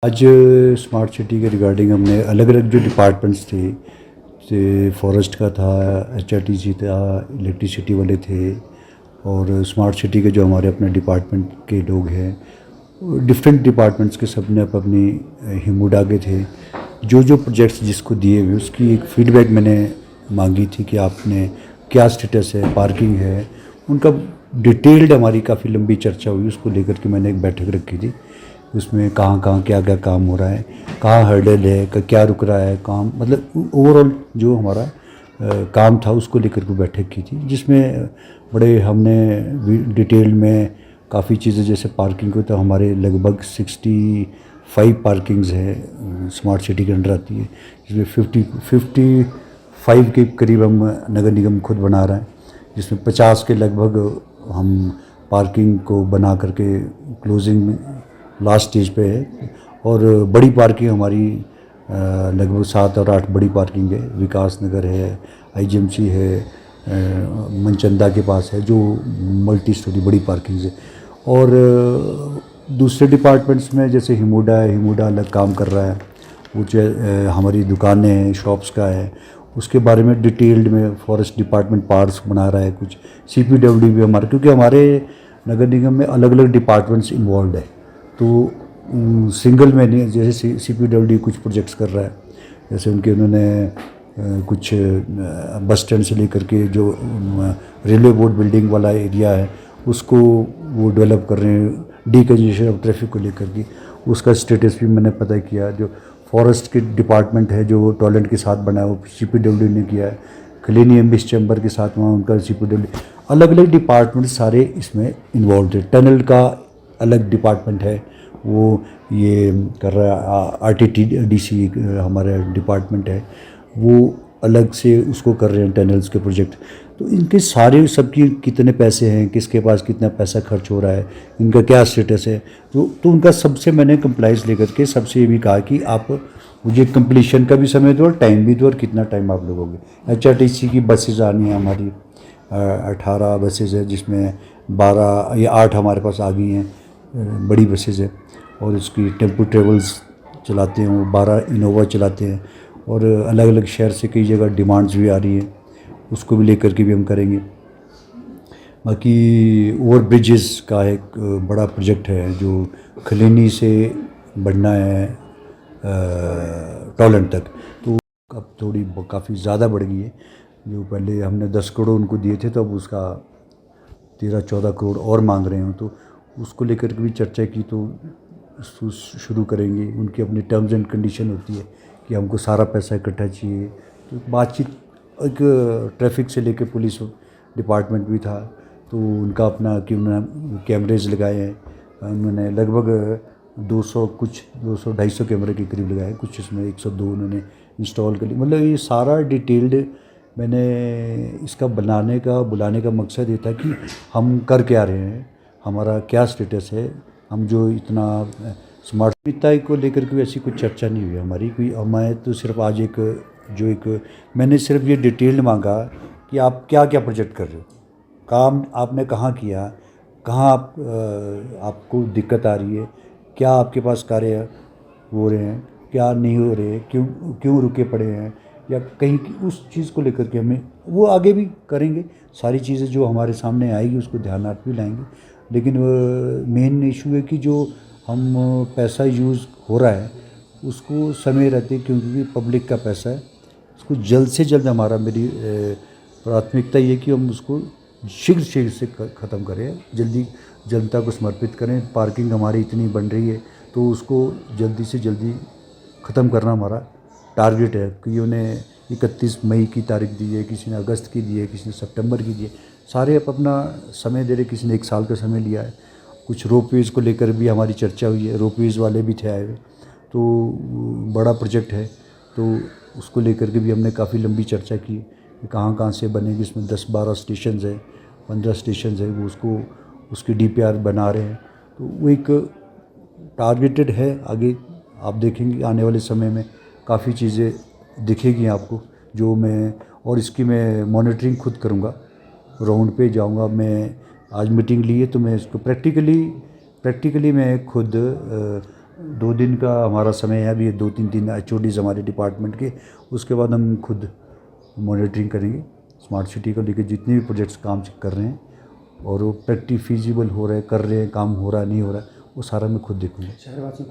आज smart city के regarding हमने अलग अलग जो डिपार्टमेंट्स थे, जैसे फॉरेस्ट का था, HRTC था, इलेक्ट्रिसिटी वाले थे, और स्मार्ट सिटी के जो हमारे अपने डिपार्टमेंट के लोग हैं, डिफरेंट डिपार्टमेंट्स के सब ने अपनी हिम्मत आगे थे। जो जो प्रोजेक्ट्स जिसको दिए हुए उसकी एक फ़ीडबैक मैंने मांगी थी कि आपने क्या स्टेटस है, पार्किंग है, उनका डिटेल्ड हमारी काफ़ी लंबी चर्चा हुई। उसको लेकर के मैंने एक बैठक रखी थी। उसमें कहाँ कहाँ क्या क्या काम हो रहा है, कहाँ हर्डल है, क्या रुक रहा है काम, मतलब ओवरऑल जो हमारा काम था उसको लेकर के बैठक की थी, जिसमें बड़े हमने डिटेल में काफ़ी चीज़ें, जैसे पार्किंग को तो हमारे लगभग 65 पार्किंग्स है स्मार्ट सिटी के अंडर आती है, जिसमें 55 के करीब हम नगर निगम खुद बना रहा है, जिसमें 50 के लगभग हम पार्किंग को बना करके क्लोजिंग लास्ट स्टेज पे है। और बड़ी पार्किंग हमारी लगभग 7 और 8 बड़ी पार्किंग है। विकास नगर है, IGMC है, मनचंदा के पास है, जो मल्टी स्टोरी बड़ी पार्किंग है। और दूसरे डिपार्टमेंट्स में जैसे हिमूडा है, हिमूडा अलग काम कर रहा है, वो जो हमारी दुकानें हैं, शॉप्स का है, उसके बारे में डिटेल्ड में फॉरेस्ट डिपार्टमेंट पार्ट्स बना रहा है। कुछ CPWD भी हमारे, क्योंकि हमारे नगर निगम में अलग अलग डिपार्टमेंट्स इन्वॉल्व है, तो सिंगल में नहीं। जैसे CPWD कुछ प्रोजेक्ट्स कर रहा है, जैसे उनके उन्होंने कुछ बस स्टैंड से लेकर के जो रेलवे बोर्ड बिल्डिंग वाला एरिया है उसको वो डेवलप कर रहे हैं, डीकंजेशन ऑफ ट्रैफिक को लेकर के। उसका स्टेटस भी मैंने पता किया। जो फॉरेस्ट के डिपार्टमेंट है जो टॉयलेट के साथ बना है वो CPWD ने किया है। क्लीन एम्बिस चैम्बर के साथ वहाँ उनका CPWD, अलग अलग डिपार्टमेंट सारे इसमें इन्वॉल्व थे। टनल का अलग डिपार्टमेंट है, वो ये कर रहा है। RTTDC हमारा डिपार्टमेंट है, वो अलग से उसको कर रहे हैं टनल्स के प्रोजेक्ट। तो इनके सारे सबकी कितने पैसे हैं, किसके पास कितना पैसा खर्च हो रहा है, इनका क्या स्टेटस है, तो उनका सबसे मैंने कंप्लाइंस लेकर के सबसे ये भी कहा कि आप मुझे कंप्लीशन का भी समय दो और टाइम भी दो, और कितना टाइम आप लगोगे। HRTC की बसेज आनी है हमारी, 18 बसेज है, जिसमें 12 या 8 हमारे पास आ गई हैं बड़ी बसेज है। और उसकी टेम्पो ट्रेवल्स चलाते हैं, वो 12 इनोवा चलाते हैं। और अलग अलग शहर से कई जगह डिमांड्स भी आ रही हैं, उसको भी लेकर के भी हम करेंगे। बाकी ओवर ब्रिजेस का एक बड़ा प्रोजेक्ट है जो खलीनी से बढ़ना है टॉलेंट तक, तो अब थोड़ी काफ़ी ज़्यादा बढ़ गई है। जो पहले हमने 10 करोड़ उनको दिए थे, तो अब उसका 13-14 करोड़ और मांग रहे हैं, तो उसको लेकर के भी चर्चा की। तो उसको शुरू करेंगे। उनकी अपनी टर्म्स एंड कंडीशन होती है कि हमको सारा पैसा इकट्ठा चाहिए। तो बातचीत, एक ट्रैफिक से लेकर पुलिस डिपार्टमेंट भी था, तो उनका अपना कि उन्होंने कैमरेज लगाए हैं। उन्होंने लगभग 200-250 कैमरे के करीब लगाए, कुछ इसमें 102 उन्होंने इंस्टॉल कर ली। मतलब ये सारा डिटेल्ड मैंने इसका बुलाने का मकसद ये था कि हम कर क्या रहे हैं, हमारा क्या स्टेटस है। हम जो इतना स्मार्ट पिता को लेकर के ऐसी कोई चर्चा नहीं हुई हमारी कोई। मैं तो सिर्फ आज मैंने सिर्फ ये डिटेल्ड मांगा कि आप क्या क्या प्रोजेक्ट कर रहे हो, काम आपने कहाँ किया, कहाँ आपको दिक्कत आ रही है, क्या आपके पास कार्य हो रहे हैं, क्या नहीं हो रहे, क्यों क्यों रुके पड़े हैं, या कहीं की उस चीज़ को लेकर के हमें वो आगे भी करेंगे। सारी चीज़ें जो हमारे सामने आएगी उसको ध्यानार्थ भी लाएंगे। लेकिन मेन इशू है कि जो हम पैसा यूज़ हो रहा है उसको समय रहते, क्योंकि पब्लिक का पैसा है, उसको जल्द से जल्द मेरी प्राथमिकता ये कि हम उसको शीघ्र शीघ्र से ख़त्म करें, जल्दी जनता को समर्पित करें। पार्किंग हमारी इतनी बन रही है, तो उसको जल्दी से जल्दी ख़त्म करना हमारा टारगेट है। कि उन्हें 31 मई की तारीख दी है, किसी ने अगस्त की दी है, किसी ने सितंबर की दी है, सारे अपना समय दे रहे। किसी ने 1 साल का समय लिया है। कुछ रोपवेज़ को लेकर भी हमारी चर्चा हुई है, रोपवेज़ वाले भी थे आए हुए, तो बड़ा प्रोजेक्ट है, तो उसको लेकर के भी हमने काफ़ी लंबी चर्चा की कि कहाँ कहाँ से बनेगी। इसमें 10-12 स्टेशन है, 15 स्टेशन है, वो उसकी DPR बना रहे हैं। तो वो एक टारगेटेड है। आगे आप देखेंगे आने वाले समय में काफ़ी चीज़ें दिखेगी आपको, जो मैं, और इसकी मैं मॉनिटरिंग खुद करूँगा, राउंड पे जाऊँगा। मैं आज मीटिंग ली है, तो मैं इसको प्रैक्टिकली मैं खुद 2 दिन का हमारा समय है अभी, 2-3 दिन HODs हमारे डिपार्टमेंट के, उसके बाद हम खुद मॉनिटरिंग करेंगे स्मार्ट सिटी को लेकर जितने भी प्रोजेक्ट्स काम कर रहे हैं और वो प्रैक्टिस फिजिबल हो रहे हैं, कर रहे हैं, काम हो रहा है नहीं हो रहा है, वो सारा मैं खुद देखूँगा। शहरवासियों को